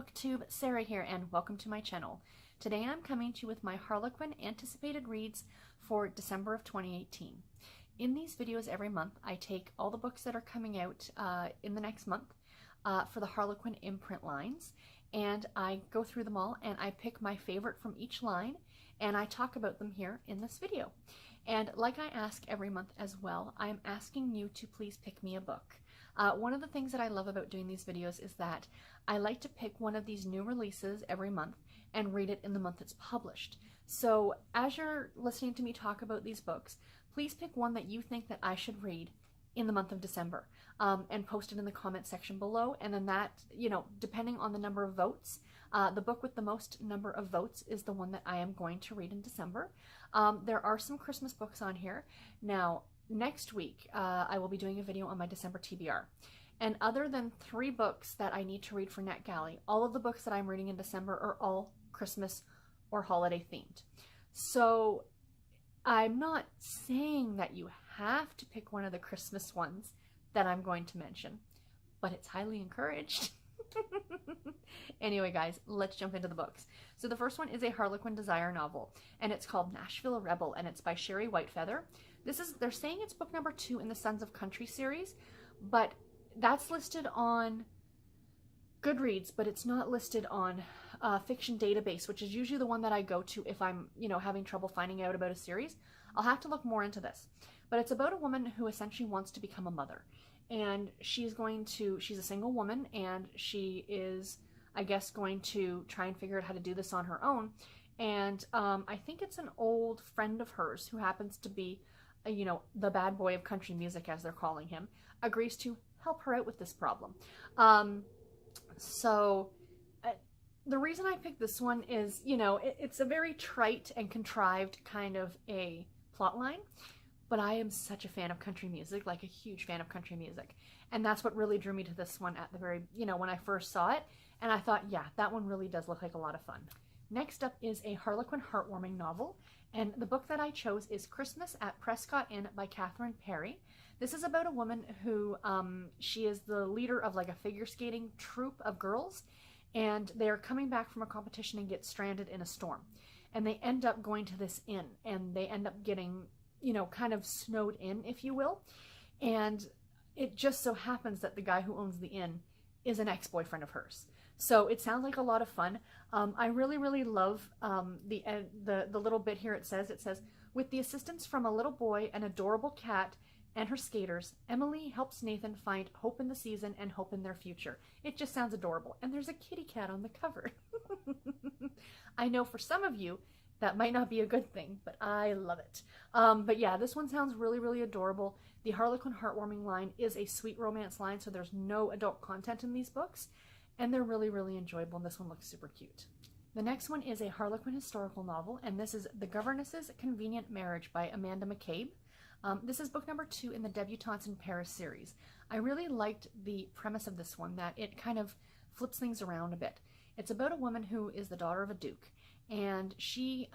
Booktube, Sarah here, and welcome to my channel. Today I'm coming to you with my Harlequin anticipated reads for December of 2018. In these videos every month, I take all the books that are coming out in the next month for the Harlequin imprint lines, and I go through them all and I pick my favorite from each line and I talk about them here in this video. And like I ask every month as well, I am asking you to please pick me a book. One of the things that I love about doing these videos is that I like to pick one of these new releases every month and read it in the month it's published. So as you're listening to me talk about these books, please pick one that you think that I should read in the month of December and post it in the comment section below. And then that, depending on the number of votes, the book with the most number of votes is the one that I am going to read in December. There are some Christmas books on here. Now, next week, I will be doing a video on my December TBR. And other than 3 books that I need to read for NetGalley, all of the books that I'm reading in December are all Christmas or holiday themed. So I'm not saying that you have to pick one of the Christmas ones that I'm going to mention, but it's highly encouraged. Anyway, guys, let's jump into the books. So the first one is a Harlequin Desire novel, and it's called Nashville Rebel, and it's by Sheri Whitefeather. They're saying it's book number 2 in the Sons of Country series, but that's listed on Goodreads, but it's not listed on Fiction Database, which is usually the one that I go to if I'm, having trouble finding out about a series. I'll have to look more into this. But it's about a woman who essentially wants to become a mother. And she's a single woman, and she is, I guess, going to try and figure out how to do this on her own. And I think it's an old friend of hers who happens to be, the bad boy of country music, as they're calling him, agrees to help her out with this problem. The reason I picked this one is, it's a very trite and contrived kind of a plot line. But I am such a fan of country music, like a huge fan of country music. And that's what really drew me to this one at the very, when I first saw it. And I thought, yeah, that one really does look like a lot of fun. Next up is a Harlequin heartwarming novel. And the book that I chose is Christmas at Prescott Inn by Cathryn, Parry. This is about a woman who, she is the leader of like a figure skating troupe of girls. And they're coming back from a competition and get stranded in a storm. And they end up going to this inn. And they end up getting, kind of snowed in, if you will. And it just so happens that the guy who owns the inn is an ex-boyfriend of hers. So it sounds like a lot of fun. I really, really love the little bit here. It says, with the assistance from a little boy, an adorable cat, and her skaters, Emily helps Nathan find hope in the season and hope in their future. It just sounds adorable. And there's a kitty cat on the cover. I know for some of you, that might not be a good thing, but I love it. But yeah, this one sounds really, really adorable. The Harlequin heartwarming line is a sweet romance line, so there's no adult content in these books, and they're really, really enjoyable, and this one looks super cute. The next one is a Harlequin historical novel, and this is The Governess's Convenient Marriage by Amanda McCabe. This is book number 2 in the Debutantes in Paris series. I really liked the premise of this one, that it kind of flips things around a bit. It's about a woman who is the daughter of a duke, and she,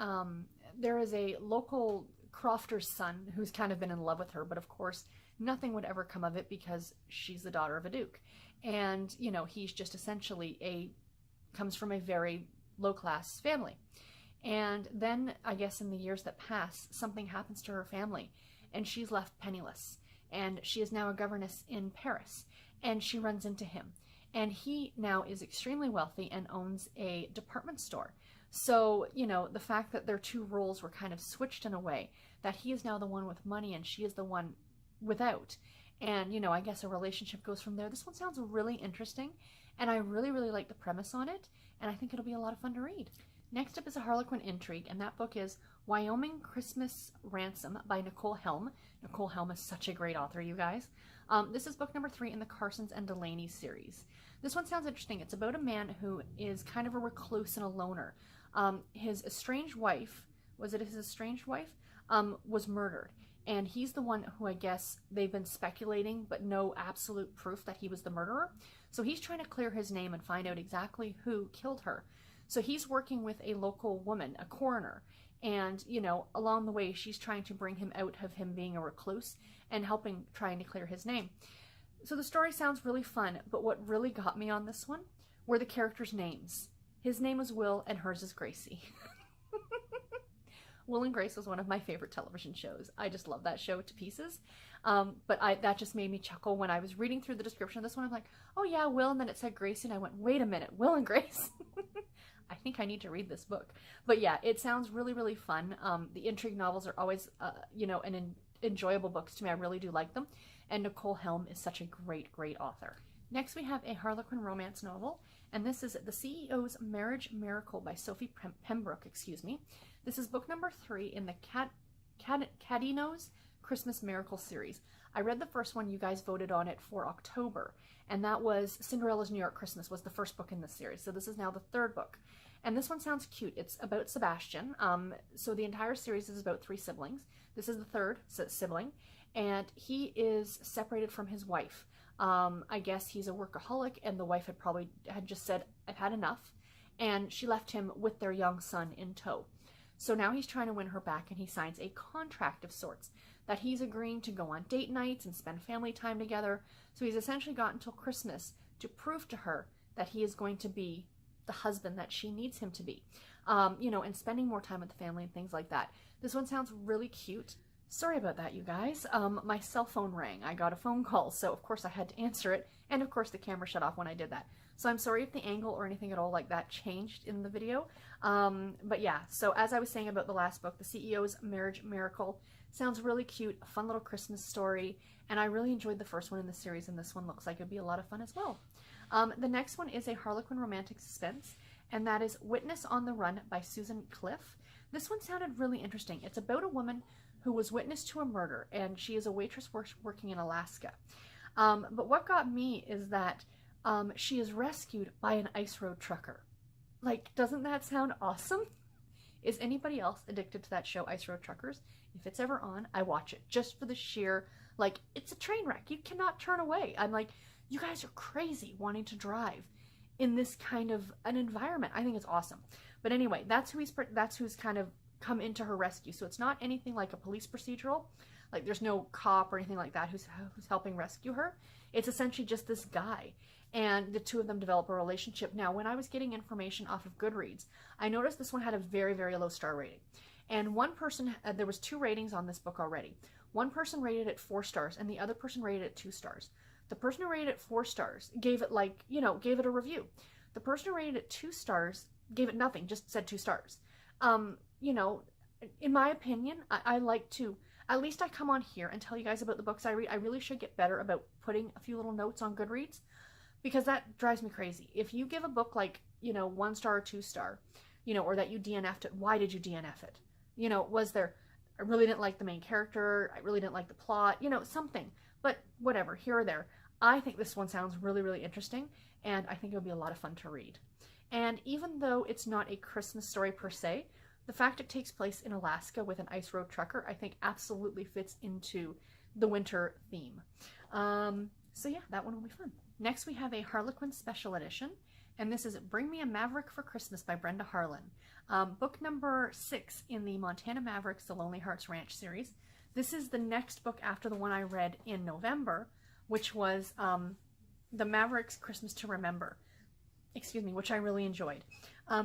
there is a local crofter's son who's kind of been in love with her, but of course nothing would ever come of it because she's the daughter of a duke. And, he's just essentially comes from a very low-class family. And then, I guess in the years that pass, something happens to her family, and she's left penniless. And she is now a governess in Paris, and she runs into him. And he now is extremely wealthy and owns a department store. So, the fact that their two roles were kind of switched in a way, that he is now the one with money and she is the one without. And, I guess a relationship goes from there. This one sounds really interesting, and I really, really like the premise on it, and I think it'll be a lot of fun to read. Next up is a Harlequin intrigue, and that book is Wyoming Christmas Ransom by Nicole Helm. Nicole Helm is such a great author, you guys. This is book number 3 in the Carsons and Delaney series. This one sounds interesting. It's about a man who is kind of a recluse and a loner. His estranged wife, was murdered. And he's the one who, I guess, they've been speculating, but no absolute proof that he was the murderer. So he's trying to clear his name and find out exactly who killed her. So he's working with a local woman, a coroner. And, along the way, she's trying to bring him out of him being a recluse and trying to clear his name. So the story sounds really fun, but what really got me on this one were the characters' names. His name was Will and hers is Gracie. Will and Grace was one of my favorite television shows. I just love that show to pieces. But that just made me chuckle when I was reading through the description of this one. I'm like, oh yeah, Will, and then it said Gracie, and I went, wait a minute, Will and Grace? I think I need to read this book. But yeah, it sounds really, really fun. The intrigue novels are always, enjoyable books to me. I really do like them. And Nicole Helm is such a great, great author. Next, we have a Harlequin romance novel, and this is The CEO's Marriage Miracle by Sophie Pembroke, This is book number 3 in the Cadino's Christmas Miracle series. I read the first one. You guys voted on it for October, and that was Cinderella's New York Christmas was the first book in this series. So this is now the 3rd book. And this one sounds cute. It's about Sebastian. So the entire series is about 3 siblings. This is the 3rd sibling, and he is separated from his wife. I guess he's a workaholic, and the wife had just said, I've had enough, and she left him with their young son in tow. So now he's trying to win her back, and he signs a contract of sorts that he's agreeing to go on date nights and spend family time together. So he's essentially got until Christmas to prove to her that he is going to be the husband that she needs him to be, and spending more time with the family and things like that. This one sounds really cute. Sorry about that, you guys. My cell phone rang. I got a phone call, so of course I had to answer it, and of course the camera shut off when I did that. So I'm sorry if the angle or anything at all like that changed in the video. But yeah, so as I was saying about the last book, The CEO's Marriage Miracle, sounds really cute, a fun little Christmas story, and I really enjoyed the first one in the series, and this one looks like it'd be a lot of fun as well. The next one is a Harlequin romantic suspense, and that is Witness on the Run by Susan Cliff. This one sounded really interesting. It's about a woman who was witness to a murder, and she is a waitress working in Alaska. But what got me is that she is rescued by an ice road trucker. Like, doesn't that sound awesome? Is anybody else addicted to that show, Ice Road Truckers? If it's ever on, I watch it just for the sheer, like, it's a train wreck. You cannot turn away. I'm like, you guys are crazy wanting to drive in this kind of an environment. I think it's awesome. But anyway, that's who's kind of come into her rescue. So it's not anything like a police procedural. Like, there's no cop or anything like that who's helping rescue her. It's essentially just this guy, and the two of them develop a relationship. Now, when I was getting information off of Goodreads, I noticed this one had a very, very low star rating. And one person, there was 2 ratings on this book already. One person rated it 4 stars, and the other person rated it 2 stars. The person who rated it 4 stars gave it gave it a review. The person who rated it 2 stars gave it nothing, just said 2 stars. In my opinion, I like to, at least I come on here and tell you guys about the books I read. I really should get better about putting a few little notes on Goodreads, because that drives me crazy. If you give a book like, 1 star or 2 star, or that you DNF'd it, why did you DNF it? Was there, I really didn't like the main character, I really didn't like the plot, something. But whatever, here or there. I think this one sounds really, really interesting, and I think it would be a lot of fun to read. And even though it's not a Christmas story per se, the fact it takes place in Alaska with an ice road trucker, I think absolutely fits into the winter theme. So yeah, that one will be fun. Next, we have a Harlequin special edition, and this is Bring Me a Maverick for Christmas by Brenda Harlen. Book number 6 in the Montana Mavericks, The Lonely Hearts Ranch series. This is the next book after the one I read in November, which was The Mavericks Christmas to Remember, which I really enjoyed.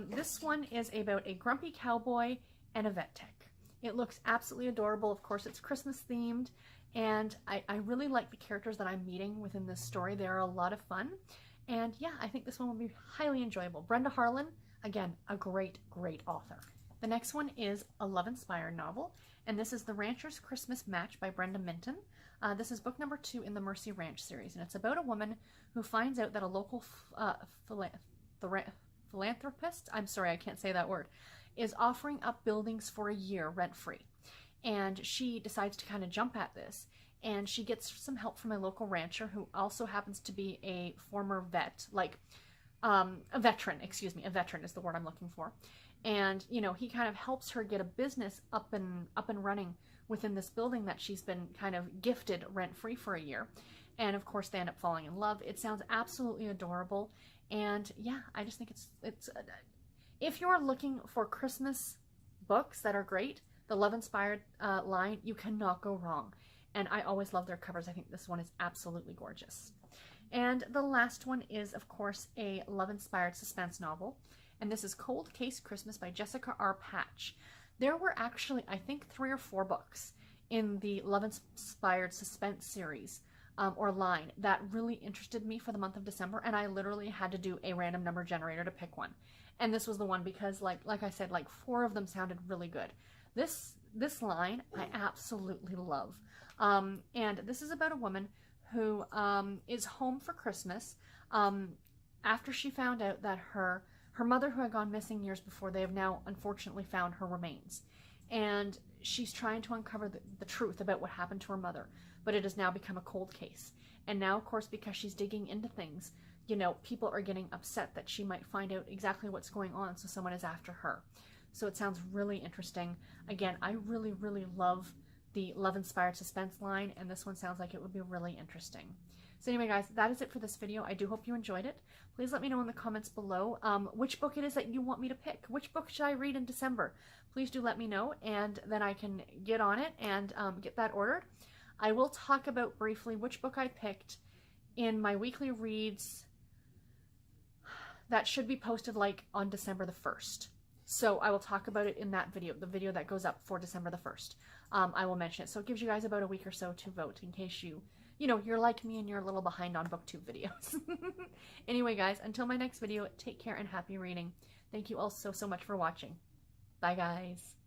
This one is about a grumpy cowboy and a vet tech. It looks absolutely adorable. Of course, it's Christmas themed, and I really like the characters that I'm meeting within this story. They are a lot of fun, and yeah, I think this one will be highly enjoyable. Brenda Harlen, again, a great, great author. The next one is a love-inspired novel, and this is The Rancher's Christmas Match by Brenda Minton. This is book number 2 in the Mercy Ranch series, and it's about a woman who finds out that a local philanthropist, I'm sorry, I can't say that word, is offering up buildings for a year rent-free. And she decides to kind of jump at this, and she gets some help from a local rancher who also happens to be a former vet, a veteran is the word I'm looking for. And, he kind of helps her get a business up and running within this building that she's been kind of gifted rent-free for a year. And of course, they end up falling in love. It sounds absolutely adorable. And yeah, I just think it's if you're looking for Christmas books that are great, the love-inspired line, you cannot go wrong. And I always love their covers. I think this one is absolutely gorgeous. And the last one is, of course, a love-inspired suspense novel. And this is Cold Case Christmas by Jessica R. Patch. There were actually, I think, 3 or 4 books in the love-inspired suspense series or line that really interested me for the month of December, and I literally had to do a random number generator to pick one. And this was the one because, like I said, like 4 of them sounded really good. This line I absolutely love. And this is about a woman who is home for Christmas after she found out that her mother, who had gone missing years before, they have now unfortunately found her remains. And she's trying to uncover the truth about what happened to her mother, but it has now become a cold case. And now, of course, because she's digging into things, you know, people are getting upset that she might find out exactly what's going on, so someone is after her. So it sounds really interesting. Again, I really, really love the love-inspired suspense line, and this one sounds like it would be really interesting. So anyway, guys, that is it for this video. I do hope you enjoyed it. Please let me know in the comments below which book it is that you want me to pick. Which book should I read in December? Please do let me know, and then I can get on it and get that ordered. I will talk about briefly which book I picked in my weekly reads that should be posted like on December the 1st. So I will talk about it in that video, the video that goes up for December the 1st. I will mention it. So it gives you guys about a week or so to vote in case you're like me and you're a little behind on booktube videos. Anyway, guys, until my next video, take care and happy reading. Thank you all so much for watching. Bye, guys.